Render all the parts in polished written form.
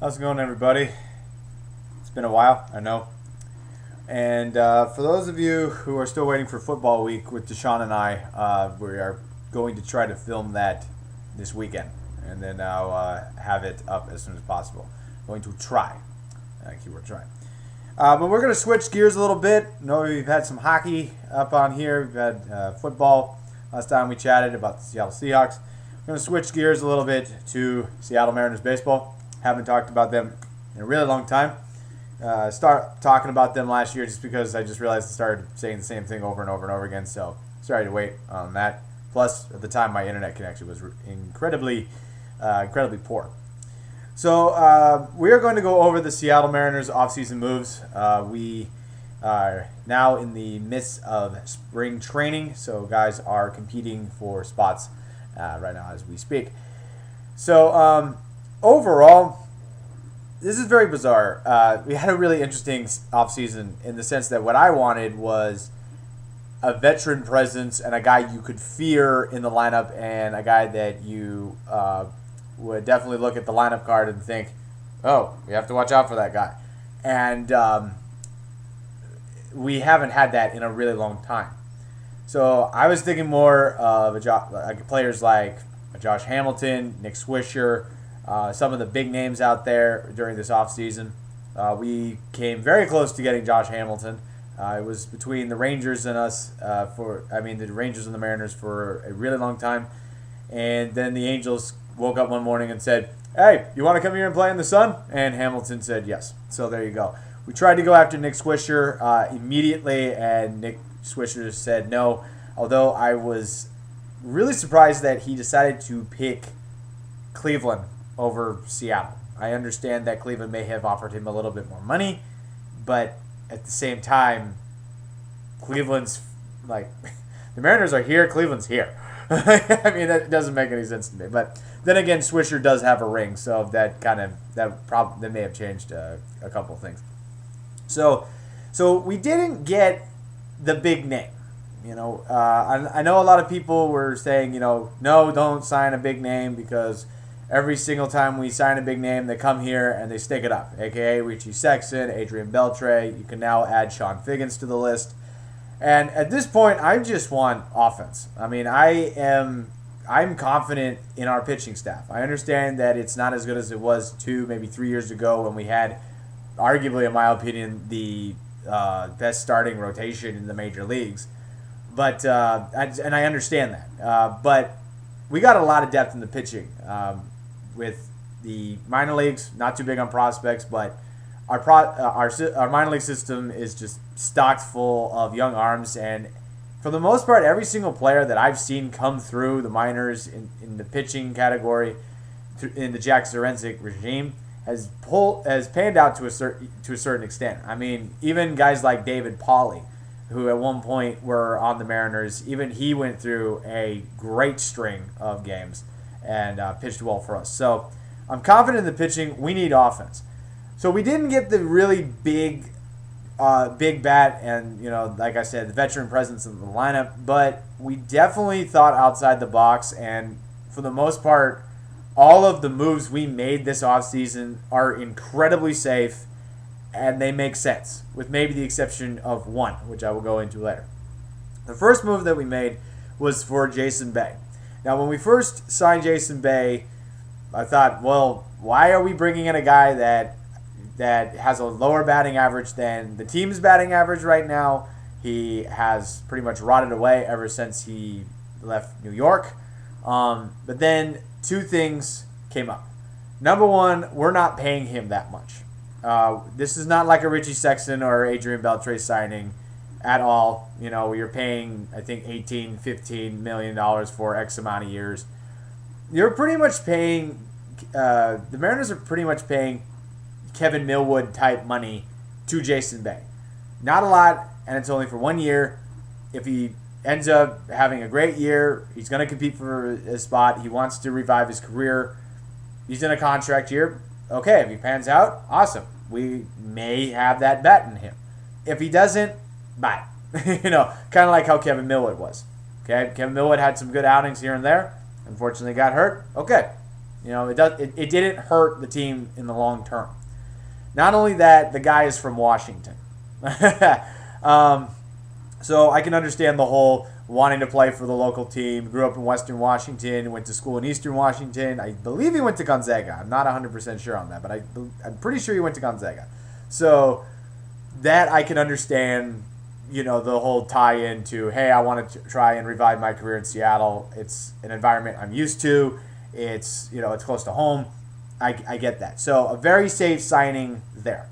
How's it going, everybody? It's been a while, I know. And for those of you who are still waiting for football week with Deshaun and I, we are going to try to film that this weekend. And then I'll have it up as soon as possible. Going to try. Keyword try. But we're going to switch gears a little bit. I know we've had some hockey up on here. We've had football. Last time we chatted about the Seattle Seahawks. We're going to switch gears a little bit to Seattle Mariners baseball. Haven't talked about them in a really long time. Start talking about them last year just because I just realized I started saying the same thing over and over and over again. So sorry to wait on that. Plus, at the time, my internet connection was incredibly poor. So we are going to go over the Seattle Mariners offseason moves. We are now in the midst of spring training, so guys are competing for spots right now as we speak. So overall, this is very bizarre. We had a really interesting offseason in the sense that what I wanted was a veteran presence and a guy you could fear in the lineup and a guy that you would definitely look at the lineup card and think, oh, we have to watch out for that guy. And we haven't had that in a really long time. So I was thinking more of players like Josh Hamilton, Nick Swisher, some of the big names out there during this offseason. We came very close to getting Josh Hamilton. It was between the Rangers and us the Rangers and the Mariners for a really long time. And then the Angels woke up one morning and said, hey, you want to come here and play in the sun? And Hamilton said yes. So there you go. We tried to go after Nick Swisher immediately, and Nick Swisher said no, although I was really surprised that he decided to pick Cleveland over Seattle. I understand that Cleveland may have offered him a little bit more money, but at the same time, Cleveland's like, the Mariners are here, Cleveland's here. I mean, that doesn't make any sense to me. But then again, Swisher does have a ring, so that may have changed a couple of things. So we didn't get the big name. I know a lot of people were saying, no, don't sign a big name because every single time we sign a big name, they come here and they stick it up, a.k.a. Richie Sexson, Adrian Beltre. You can now add Sean Figgins to the list. And at this point, I just want offense. I mean, I'm confident in our pitching staff. I understand that it's not as good as it was 2, maybe 3 years ago when we had, arguably, in my opinion, the best starting rotation in the major leagues. But and I understand that. But we got a lot of depth in the pitching. With the minor leagues, not too big on prospects, but our minor league system is just stocked full of young arms, and for the most part, every single player that I've seen come through the minors in the pitching category, in the Jack Zduriencik regime, has panned out to a certain extent. I mean, even guys like David Pauly, who at one point were on the Mariners, even he went through a great string of games and pitched well for us. So I'm confident in the pitching. We need offense. So we didn't get the really big bat and, like I said, the veteran presence in the lineup, but we definitely thought outside the box, and for the most part, all of the moves we made this offseason are incredibly safe, and they make sense, with maybe the exception of one, which I will go into later. The first move that we made was for Jason Bay. Now, when we first signed Jason Bay, I thought, well, why are we bringing in a guy that has a lower batting average than the team's batting average right now? He has pretty much rotted away ever since he left New York. But then two things came up. Number one, we're not paying him that much. This is not like a Richie Sexson or Adrian Beltre signing at all. You're paying, I think, $18, $15 million for X amount of years. You're pretty much paying, the Mariners are pretty much paying Kevin Millwood type money to Jason Bay. Not a lot, and it's only for 1 year. If he ends up having a great year, he's going to compete for a spot. He wants to revive his career. He's in a contract year. Okay, if he pans out, awesome. We may have that bet in him. If he doesn't, bye. Kind of like how Kevin Millwood was. Okay, Kevin Millwood had some good outings here and there. Unfortunately, got hurt. Okay, It didn't hurt the team in the long term. Not only that, the guy is from Washington. So I can understand the whole wanting to play for the local team. Grew up in Western Washington, went to school in Eastern Washington. I believe he went to Gonzaga. I'm not 100% sure on that, but I'm pretty sure he went to Gonzaga. So that I can understand, the whole tie-in to, hey, I want to try and revive my career in Seattle. It's an environment I'm used to. It's, it's close to home. I get that. So a very safe signing there.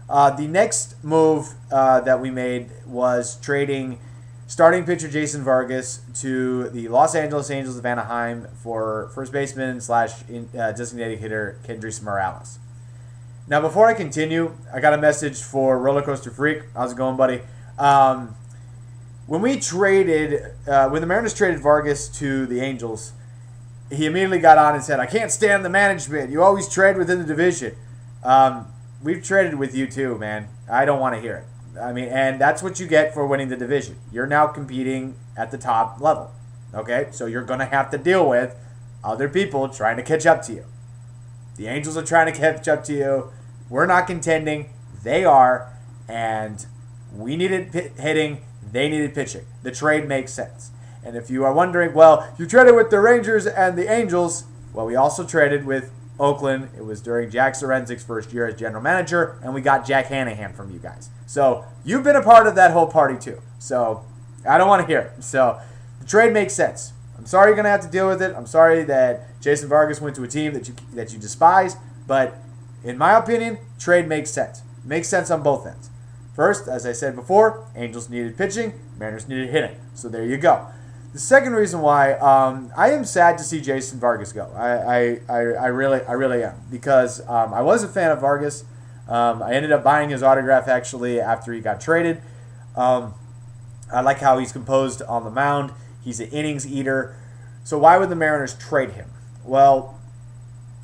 The next move that we made was trading starting pitcher Jason Vargas to the Los Angeles Angels of Anaheim for first baseman / designated hitter Kendrys Morales. Now, before I continue, I got a message for Roller Coaster Freak. How's it going, buddy? When the Mariners traded Vargas to the Angels, he immediately got on and said, "I can't stand the management. You always trade within the division." We've traded with you too, man. I don't want to hear it. And that's what you get for winning the division. You're now competing at the top level. Okay? So you're going to have to deal with other people trying to catch up to you. The Angels are trying to catch up to you. We're not contending. They are. And we needed hitting. They needed pitching. The trade makes sense. And if you are wondering, well, you traded with the Rangers and the Angels. Well, we also traded with Oakland. It was during Jack Sorenzik's first year as general manager, and we got Jack Hanahan from you guys. So you've been a part of that whole party too. So I don't want to hear it. So the trade makes sense. I'm sorry you're going to have to deal with it. I'm sorry that Jason Vargas went to a team that you despise, but in my opinion, trade makes sense. Makes sense on both ends. First, as I said before, Angels needed pitching, Mariners needed hitting. So there you go. The second reason why I am sad to see Jason Vargas go. I really am, because I was a fan of Vargas. I ended up buying his autograph actually after he got traded. I like how he's composed on the mound. He's an innings eater. So why would the Mariners trade him? Well,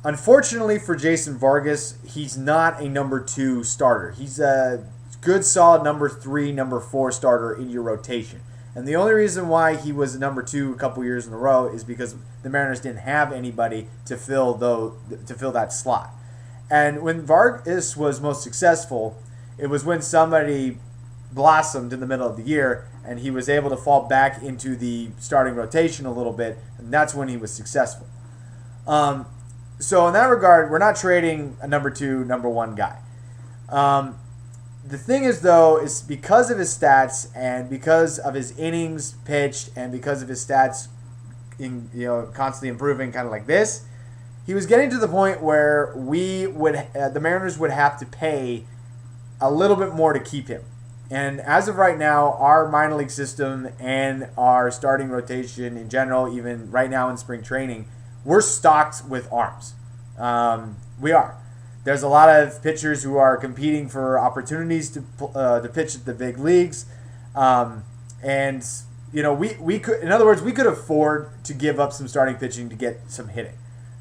unfortunately for Jason Vargas, he's not a number 2 starter. He's a good solid number 3, number 4 starter in your rotation. And the only reason why he was number 2 a couple years in a row is because the Mariners didn't have anybody to fill that slot. And when Vargas was most successful, it was when somebody blossomed in the middle of the year and he was able to fall back into the starting rotation a little bit, and that's when he was successful. So in that regard, we're not trading a number 2, number 1 guy. The thing is, though, is because of his stats and because of his innings pitched and because of his stats constantly improving, kind of like this, he was getting to the point where the Mariners would have to pay a little bit more to keep him. And as of right now, our minor league system and our starting rotation in general, even right now in spring training, we're stocked with arms. We are. There's a lot of pitchers who are competing for opportunities to pitch at the big leagues, and we could, in other words, we could afford to give up some starting pitching to get some hitting.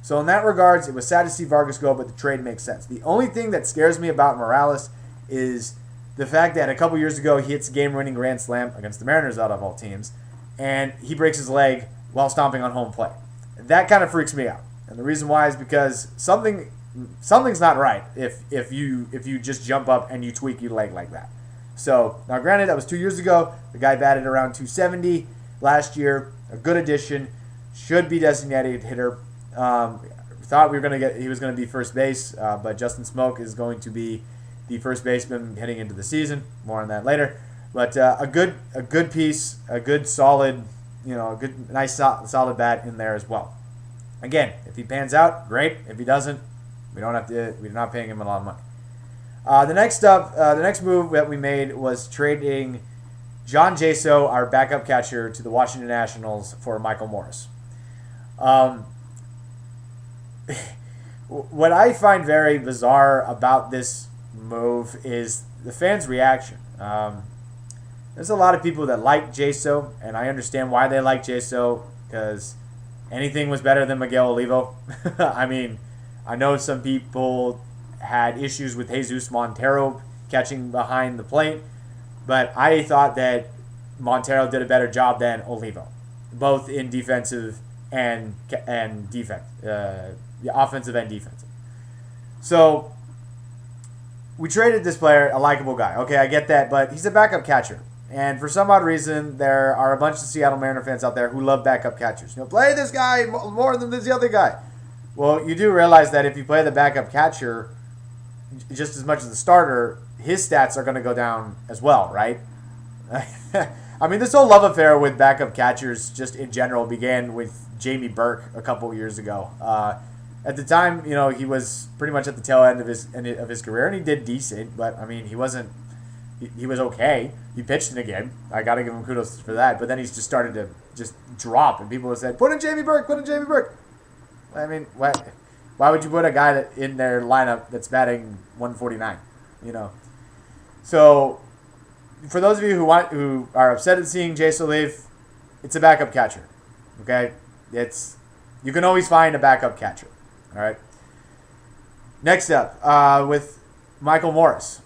So in that regards, it was sad to see Vargas go, but the trade makes sense. The only thing that scares me about Morales is the fact that a couple years ago he hits a game-winning grand slam against the Mariners out of all teams, and he breaks his leg while stomping on home plate. That kind of freaks me out, and the reason why is because something's not right if you just jump up and you tweak your leg like that. So now, granted, that was 2 years ago. The guy batted around 270 last year. A good addition. Should be designated hitter. Thought he was going to be first base, but Justin Smoke is going to be the first baseman heading into the season. More on that later. But a good piece, a good solid, a good nice solid bat in there as well. Again, if he pans out, great. If he doesn't, we're not paying him a lot of money. The next move that we made was trading John Jaso, our backup catcher, to the Washington Nationals for Michael Morris. What I find very bizarre about this move is the fans' reaction. There's a lot of people that like Jaso, and I understand why they like Jaso, because anything was better than Miguel Olivo. I know some people had issues with Jesus Montero catching behind the plate, but I thought that Montero did a better job than Olivo, both in defensive and defense offensive and defensive. So we traded this player, a likable guy. Okay, I get that, but he's a backup catcher. And for some odd reason, there are a bunch of Seattle Mariner fans out there who love backup catchers. Play this guy more than this other guy. Well, you do realize that if you play the backup catcher just as much as the starter, his stats are going to go down as well, right? I mean, this whole love affair with backup catchers just in general began with Jamie Burke a couple years ago. At the time, he was pretty much at the tail end of his career, and he did decent, but, I mean, he wasn't. He was okay. He pitched in a game. I got to give him kudos for that. But then he's just started to just drop, and people have said, put in Jamie Burke, put in Jamie Burke. I mean, why would you put a guy in their lineup that's batting 149? So for those of you who are upset at seeing Jace leave, it's a backup catcher. Okay, you can always find a backup catcher. All right. Next up, with Michael Morris,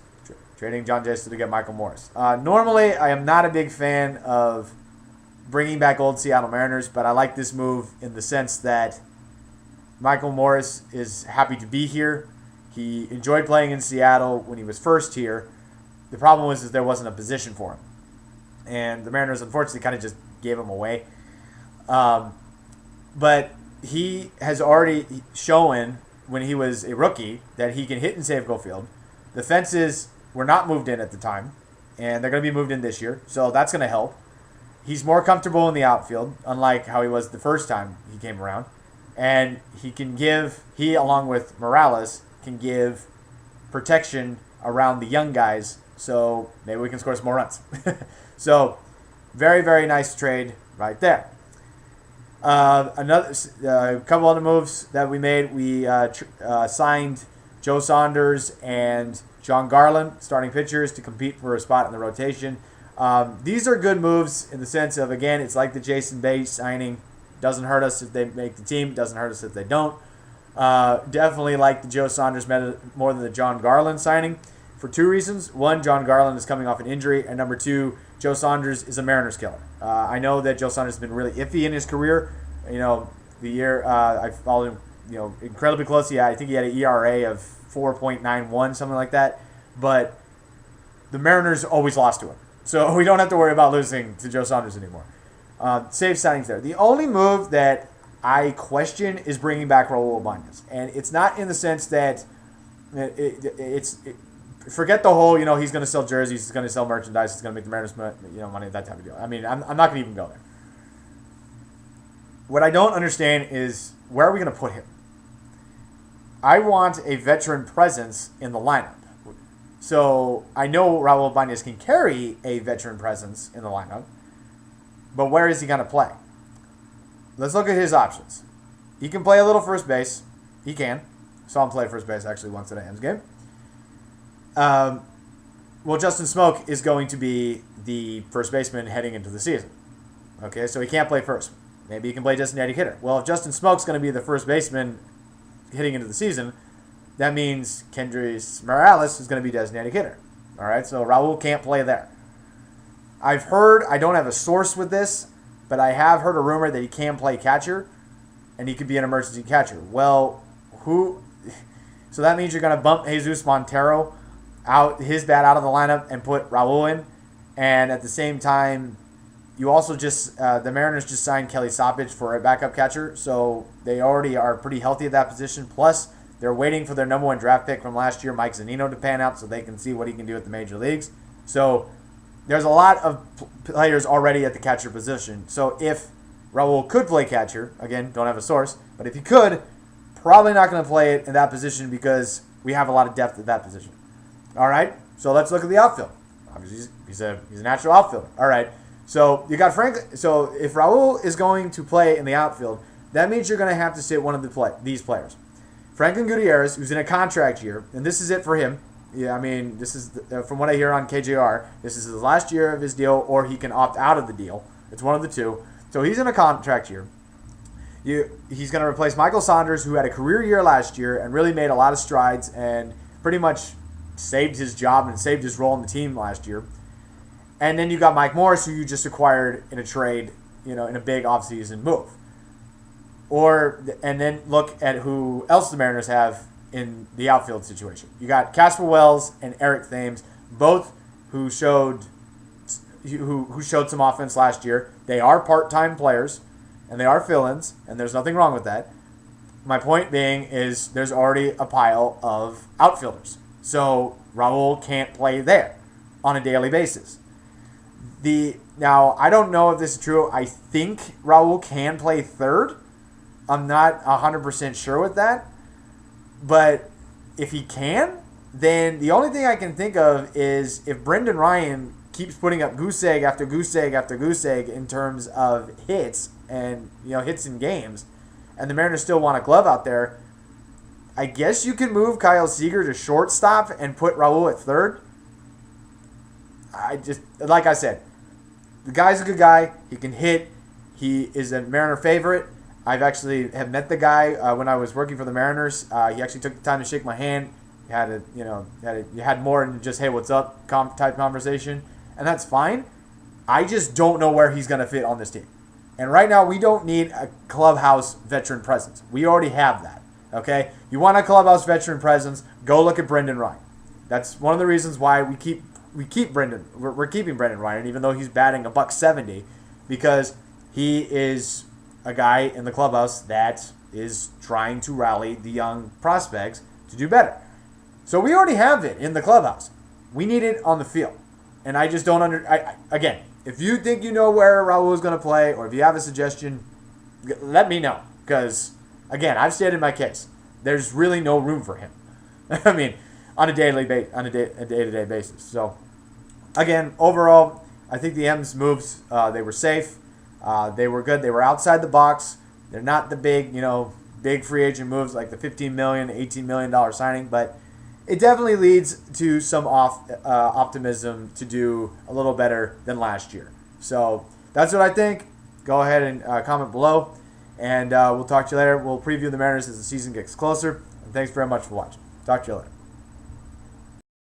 trading John Jace to get Michael Morris. Normally, I am not a big fan of bringing back old Seattle Mariners, but I like this move in the sense that Michael Morris is happy to be here. He enjoyed playing in Seattle when he was first here. The problem was there wasn't a position for him. And the Mariners, unfortunately, kind of just gave him away. But he has already shown when he was a rookie that he can hit in Safeco Field. The fences were not moved in at the time, and they're going to be moved in this year, so that's going to help. He's more comfortable in the outfield, unlike how he was the first time he came around. And he, along with Morales, can give protection around the young guys, so maybe we can score some more runs. So, very, very nice trade right there. A couple other moves that we made. We signed Joe Saunders and John Garland, starting pitchers, to compete for a spot in the rotation. These are good moves in the sense of, again, it's like the Jason Bay signing. Doesn't hurt us if they make the team. Doesn't hurt us if they don't. Definitely like the Joe Saunders more than the John Garland signing for two reasons. One, John Garland is coming off an injury. And number two, Joe Saunders is a Mariners killer. I know that Joe Saunders has been really iffy in his career. The year I followed him, incredibly closely. I think he had an ERA of 4.91, something like that. But the Mariners always lost to him. So we don't have to worry about losing to Joe Saunders anymore. Safe signings there. The only move that I question is bringing back Raul Ibanez. And it's not in the sense that forget the whole, he's going to sell jerseys, he's going to sell merchandise, he's going to make the Mariners money, that type of deal. I mean, I'm not going to even go there. What I don't understand is, where are we going to put him? I want a veteran presence in the lineup. So I know Raul Ibanez can carry a veteran presence in the lineup, but where is he going to play? Let's look at his options. He can play a little first base. He can. Saw him play first base actually once at a Hams game. Well, Justin Smoke is going to be the first baseman heading into the season. Okay, so he can't play first. Maybe he can play designated hitter. Well, if Justin Smoke's going to be the first baseman heading into the season, that means Kendrys Morales is going to be designated hitter. All right, so Raul can't play there. I've heard, I don't have a source with this, but I have heard a rumor that he can play catcher, and he could be an emergency catcher. Well, so that means you're going to bump Jesus Montero his bat out of the lineup and put Raul in, and at the same time, you also the Mariners just signed Kelly Soppich for a backup catcher, so they already are pretty healthy at that position. Plus, they're waiting for their number one draft pick from last year, Mike Zunino, to pan out so they can see what he can do at the major leagues. So there's a lot of players already at the catcher position. So if Raul could play catcher, again, don't have a source, but if he could, probably not going to play it in that position because we have a lot of depth at that position. All right, so let's look at the outfield. Obviously, he's a natural outfielder. All right, so you got Frank. So if Raul is going to play in the outfield, that means you're going to have to sit one of these players. Franklin Gutierrez, who's in a contract year, and this is it for him. Yeah, I mean, this is from what I hear on KJR, this is his last year of his deal, or he can opt out of the deal. It's one of the two. So he's in a contract year. He's going to replace Michael Saunders, who had a career year last year and really made a lot of strides and pretty much saved his job and saved his role in the team last year. And then you got Mike Morris, who you just acquired in a trade, in a big offseason move. And then look at who else the Mariners have in the outfield situation. You got Casper Wells and Eric Thames, both who showed some offense last year. They are part-time players, and they are fill-ins, and there's nothing wrong with that. My point being is there's already a pile of outfielders. So Raul can't play there on a daily basis. Now, I don't know if this is true. I think Raul can play third. I'm not 100% sure with that. But if he can, then the only thing I can think of is if Brendan Ryan keeps putting up goose egg after goose egg after goose egg in terms of hits and hits in games, and the Mariners still want a glove out there, I guess you can move Kyle Seager to shortstop and put Raul at third. Like I said, the guy's a good guy. He can hit. He is a Mariner favorite. I've actually have met the guy when I was working for the Mariners. He actually took the time to shake my hand. You had more than just, hey, what's up type conversation, and that's fine. I just don't know where he's going to fit on this team. And right now, we don't need a clubhouse veteran presence. We already have that, okay? You want a clubhouse veteran presence, go look at Brendan Ryan. That's one of the reasons why we're keeping Brendan Ryan, even though he's batting $170, because he is a guy in the clubhouse that is trying to rally the young prospects to do better. So we already have it in the clubhouse. We need it on the field. And I just don't again, if you think you know where Raul is going to play, or if you have a suggestion, let me know. Because, again, I've stated my case. There's really no room for him. I mean, on a day-to-day basis. So, again, overall, I think the M's moves, they were safe. They were good. They were outside the box. They're not the big free agent moves like the $15 million, $18 million signing, but it definitely leads to some optimism to do a little better than last year. So that's what I think. Go ahead and comment below, and we'll talk to you later. We'll preview the Mariners as the season gets closer. And thanks very much for watching. Talk to you later.